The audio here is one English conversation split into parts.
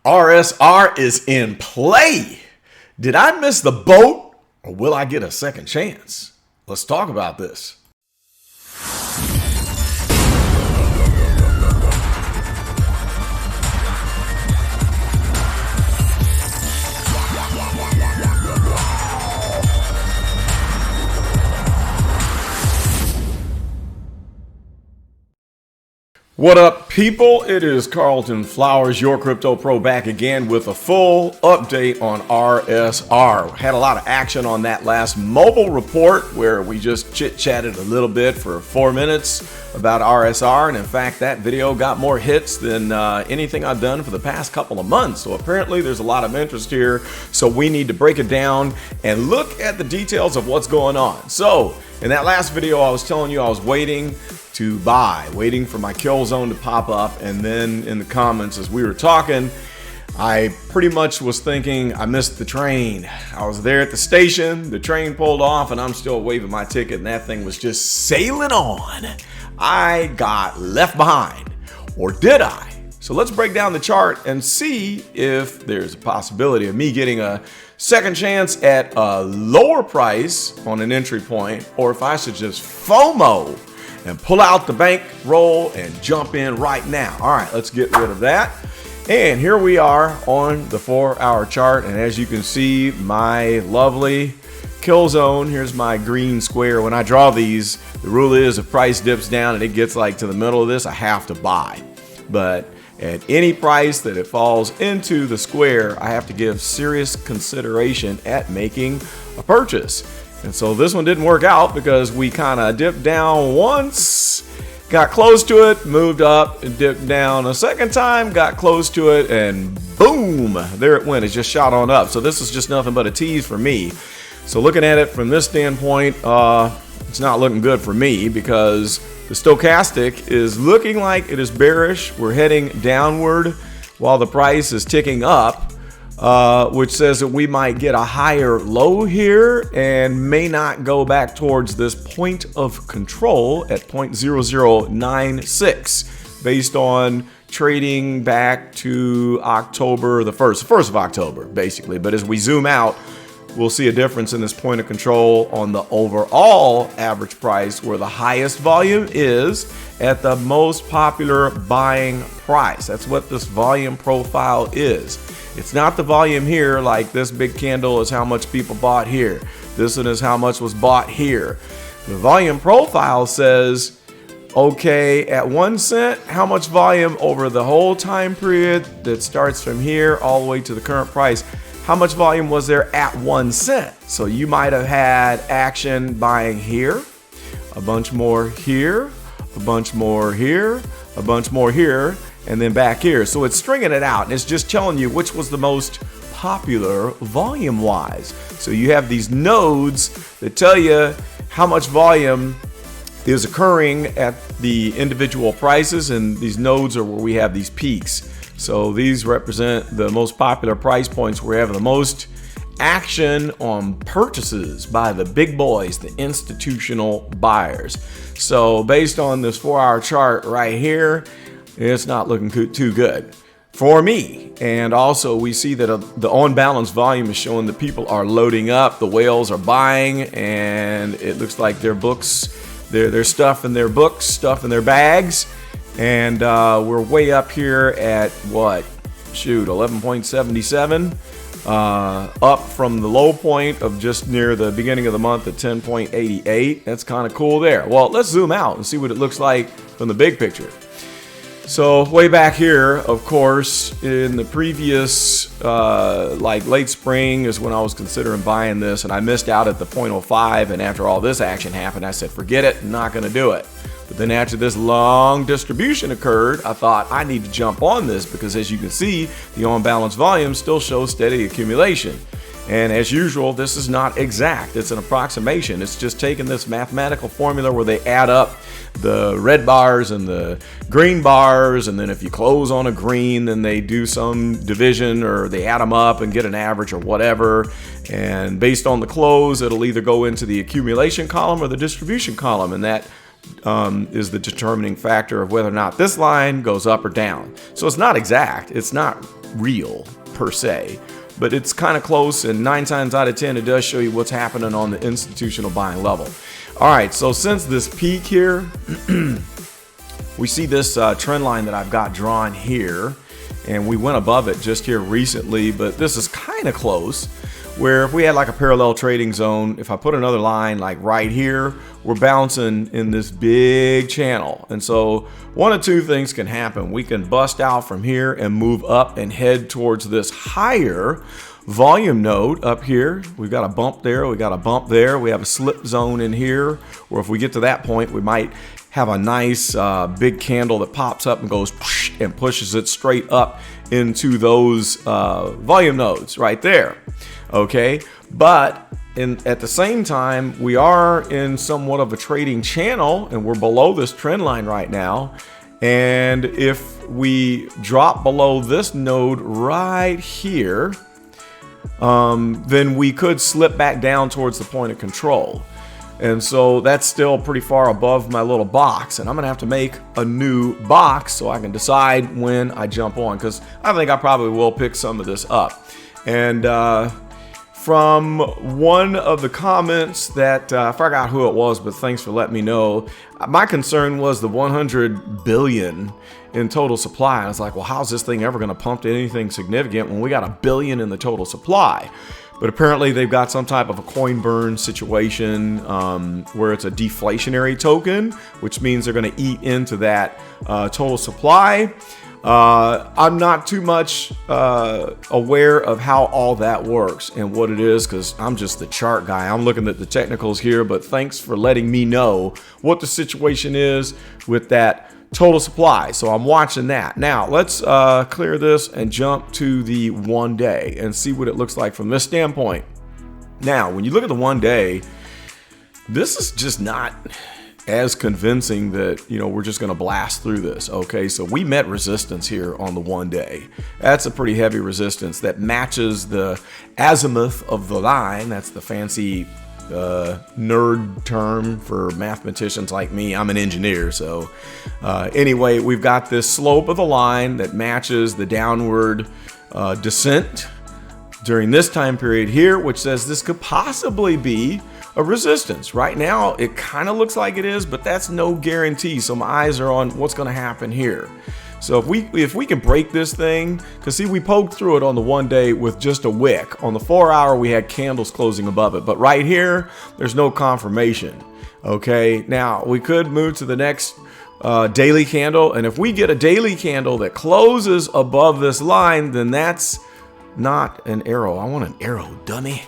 RSR is in play. Did I miss the boat, or will I get a second chance? Let's talk about this. What up, people? It is Carlton Flowers, your crypto pro, back again with a full update on RSR. Had a lot of action on that last mobile report where we just chit-chatted a little bit for 4 minutes about RSR, and in fact that video got more hits than anything I've done for the past couple of months. So apparently there's a lot of interest here, so we need to break it down and look at the details of what's going on. So in that last video I was telling you I was waiting for my kill zone to pop up, and then in the comments as we were talking, I pretty much was thinking I missed the train. I was there at the station, the train pulled off, and I'm still waving my ticket, and that thing was just sailing on. I got left behind, or did I? So let's break down the chart and see if there's a possibility of me getting a second chance at a lower price on an entry point, or if I should just FOMO and pull out the bankroll and jump in right now. All right, let's get rid of that. And here we are on the 4-hour chart. And as you can see, my lovely kill zone, here's my green square. When I draw these, the rule is if price dips down and it gets like to the middle of this, I have to buy. But at any price that it falls into the square, I have to give serious consideration at making a purchase. And so this one didn't work out because we kind of dipped down once, got close to it, moved up, and dipped down a second time, got close to it, and boom, there it went. It just shot on up. So this is just nothing but a tease for me. So looking at it from this standpoint, it's not looking good for me because the stochastic is looking like it is bearish. We're heading downward while the price is ticking up. Which says that we might get a higher low here and may not go back towards this point of control at 0.0096 based on trading back to October the 1st of October, basically. But as we zoom out, we'll see a difference in this point of control on the overall average price, where the highest volume is at the most popular buying price. That's what this volume profile is. It's not the volume here, like this big candle is how much people bought here. This one is how much was bought here. The volume profile says, okay, at 1 cent, how much volume over the whole time period that starts from here all the way to the current price? How much volume was there at 1 cent? So you might have had action buying here, a bunch more here, a bunch more here, a bunch more here, and then back here. So it's stringing it out, and it's just telling you which was the most popular volume-wise. So you have these nodes that tell you how much volume is occurring at the individual prices, and these nodes are where we have these peaks. So these represent the most popular price points where we have the most action on purchases by the big boys, the institutional buyers. So based on this 4-hour chart right here, it's not looking too good for me. And also we see that the on-balance volume is showing that people are loading up, the whales are buying, and it looks like their books, their stuff in their books, stuff in their bags. And we're way up here at what? 11.77, up from the low point of just near the beginning of the month at 10.88. That's kind of cool there. Well, let's zoom out and see what it looks like from the big picture. So way back here, of course, in the previous, like late spring is when I was considering buying this, and I missed out at the 0.05, and after all this action happened, I said, forget it, I'm not gonna do it. But then after this long distribution occurred, I thought I need to jump on this because as you can see, the on-balance volume still shows steady accumulation. And as usual, this is not exact. It's an approximation. It's just taking this mathematical formula where they add up the red bars and the green bars, and then if you close on a green, then they do some division or they add them up and get an average or whatever. And based on the close, it'll either go into the accumulation column or the distribution column, and that is the determining factor of whether or not this line goes up or down. So it's not exact. It's not real per se, but it's kind of close, and 9 times out of 10 it does show you what's happening on the institutional buying level. All right, so since this peak here, we see this trend line that I've got drawn here, and we went above it just here recently, but this is kind of close, where if we had like a parallel trading zone, if I put another line like right here, we're bouncing in this big channel. And so one of two things can happen. We can bust out from here and move up and head towards this higher volume node up here. We've got a bump there, we got a bump there, we have a slip zone in here, where if we get to that point, we might have a nice big candle that pops up and goes and pushes it straight up into those volume nodes right there. Okay, but at the same time, we are in somewhat of a trading channel, and we're below this trend line right now. And if we drop below this node right here, then we could slip back down towards the point of control. And so that's still pretty far above my little box, and I'm gonna have to make a new box so I can decide when I jump on, because I think I probably will pick some of this up. And from one of the comments that I forgot who it was, but thanks for letting me know, my concern was the 100 billion in total supply. I was like, well, how's this thing ever going to pump to anything significant when we got $1 billion in the total supply? But apparently they've got some type of a coin burn situation where it's a deflationary token, which means they're going to eat into that total supply. I'm not too much aware of how all that works and what it is, because I'm just the chart guy. I'm looking at the technicals here, but thanks for letting me know what the situation is with that total supply. So I'm watching that. Now let's clear this and jump to the 1 day and see what it looks like from this standpoint. Now, when you look at the 1 day, this is just not as convincing that, you know, we're just going to blast through this. Okay, so we met resistance here on the 1 day. That's a pretty heavy resistance that matches the azimuth of the line. That's the fancy nerd term for mathematicians like me. I'm an engineer, so anyway, we've got this slope of the line that matches the downward descent during this time period here, which says this could possibly be a resistance. Right now, it kind of looks like it is, but that's no guarantee. So my eyes are on what's going to happen here. So if we can break this thing, because see, we poked through it on the 1 day with just a wick. On the 4 hour, we had candles closing above it, but right here, there's no confirmation. Okay, now we could move to the next daily candle, and if we get a daily candle that closes above this line, then that's not an arrow. I want an arrow, dummy.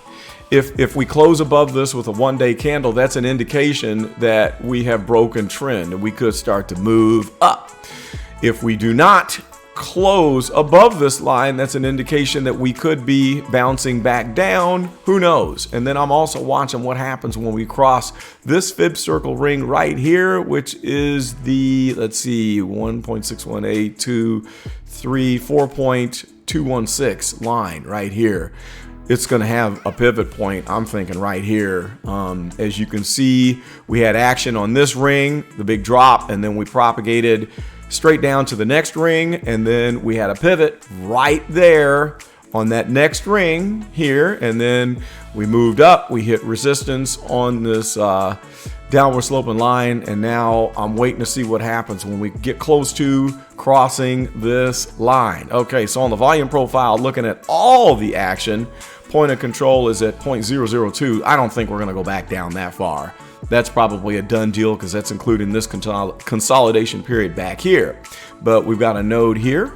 If we close above this with a 1 day candle, that's an indication that we have broken trend and we could start to move up. If we do not close above this line, that's an indication that we could be bouncing back down. Who knows? And then I'm also watching what happens when we cross this fib circle ring right here, which is the, let's see, 1.61823, 4.216 line right here. It's going to have a pivot point, I'm thinking, right here. As you can see, we had action on this ring, the big drop, and then we propagated straight down to the next ring, and then we had a pivot right there on that next ring here, and then we moved up, we hit resistance on this downward sloping line, and now I'm waiting to see what happens when we get close to crossing this line. Okay, so on the volume profile, looking at all the action, point of control is at 0.002. I don't think we're going to go back down that far. That's probably a done deal because that's including this consolidation period back here. But we've got a node here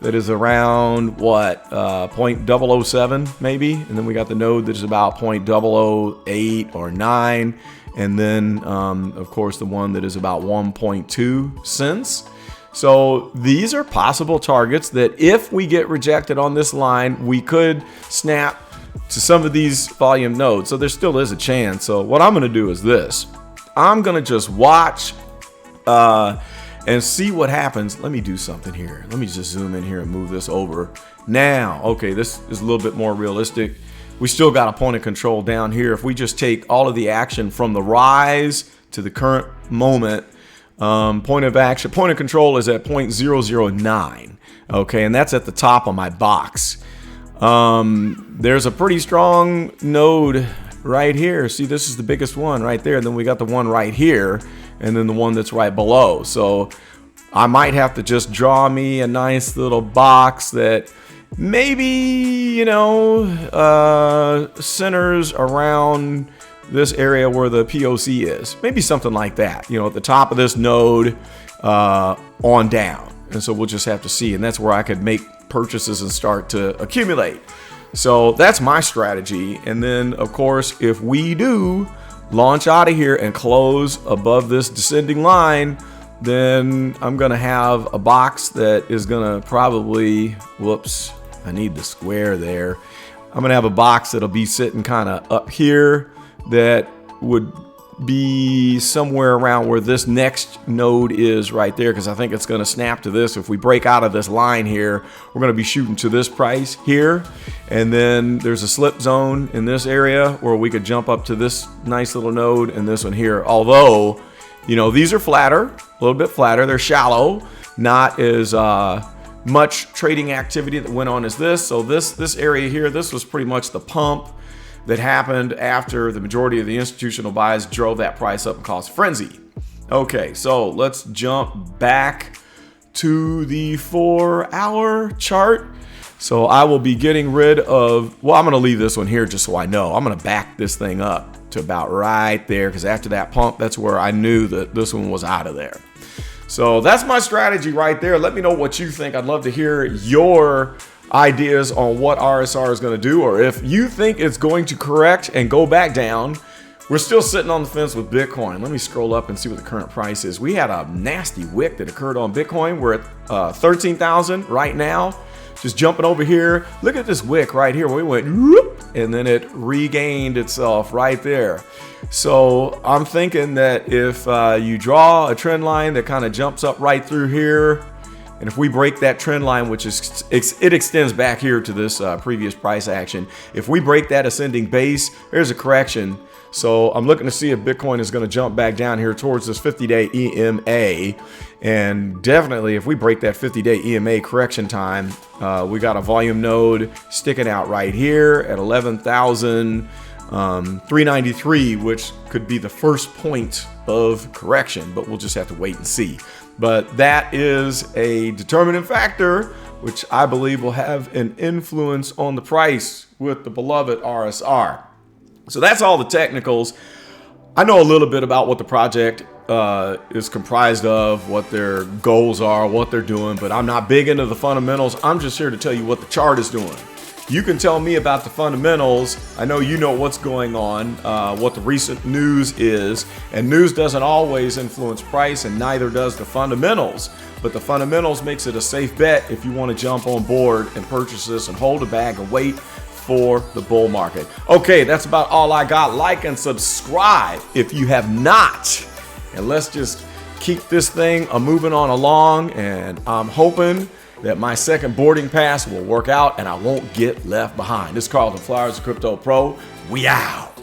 that is around what, 0.007 maybe, and then we got the node that is about 0.008 or 9, and then of course the one that is about 1.2 cents. So these are possible targets that if we get rejected on this line, we could snap to some of these volume nodes. So there still is a chance. So what I'm going to do is this. I'm going to just watch and see what happens. Let me do something here. Let me just zoom in here and move this over. Now, okay, this is a little bit more realistic. We still got a point of control down here. If we just take all of the action from the rise to the current moment, point of control is at 0.009. Okay, and that's at the top of my box. There's a pretty strong node right here. See, this is the biggest one right there. And then we got the one right here, and then the one that's right below. So I might have to just draw me a nice little box that maybe, you know, centers around this area where the POC is. Maybe something like that, you know, at the top of this node on down. And so we'll just have to see. And that's where I could make purchases and start to accumulate. So that's my strategy. And then, of course, if we do launch out of here and close above this descending line, then I'm going to have a box that is going to probably, whoops, I need the square there. I'm going to have a box that'll be sitting kind of up here that would be somewhere around where this next node is right there, because I think it's going to snap to this. If we break out of this line here, we're going to be shooting to this price here. And then there's a slip zone in this area where we could jump up to this nice little node and this one here. Although, you know, these are flatter, a little bit flatter. They're shallow, not as much trading activity that went on as this. So this area here, this was pretty much the pump that happened after the majority of the institutional buys drove that price up and caused a frenzy. Okay, so let's jump back to the 4-hour chart. So I will be getting rid of, well, I'm going to leave this one here just so I know. I'm going to back this thing up to about right there, because after that pump, that's where I knew that this one was out of there. So that's my strategy right there. Let me know what you think. I'd love to hear your ideas on what RSR is going to do, or if you think it's going to correct and go back down. We're still sitting on the fence with Bitcoin. Let me scroll up and see what the current price is. We had a nasty wick that occurred on Bitcoin. We're at 13,000 right now. Just jumping over here. Look at this wick right here. We went whoop, and then it regained itself right there. So I'm thinking that if you draw a trend line that kind of jumps up right through here, and if we break that trend line, which is, it extends back here to this previous price action. If we break that ascending base, there's a correction. So I'm looking to see if Bitcoin is going to jump back down here towards this 50-day EMA. And definitely if we break that 50-day EMA correction time, we got a volume node sticking out right here at 11,393, which could be the first point of correction, but we'll just have to wait and see. But that is a determining factor, which I believe will have an influence on the price with the beloved RSR. So that's all the technicals. I know a little bit about what the project is comprised of, what their goals are, what they're doing, but I'm not big into the fundamentals. I'm just here to tell you what the chart is doing. You can tell me about the fundamentals. I know you know what's going on, what the recent news is, and news doesn't always influence price, and neither does the fundamentals. But the fundamentals makes it a safe bet if you want to jump on board and purchase this and hold a bag and wait for the bull market. Okay, that's about all I got. Like and subscribe if you have not. And let's just keep this thing moving on along, and I'm hoping that my second boarding pass will work out and I won't get left behind. This is Carlton Flowers, Crypto Pro. We out.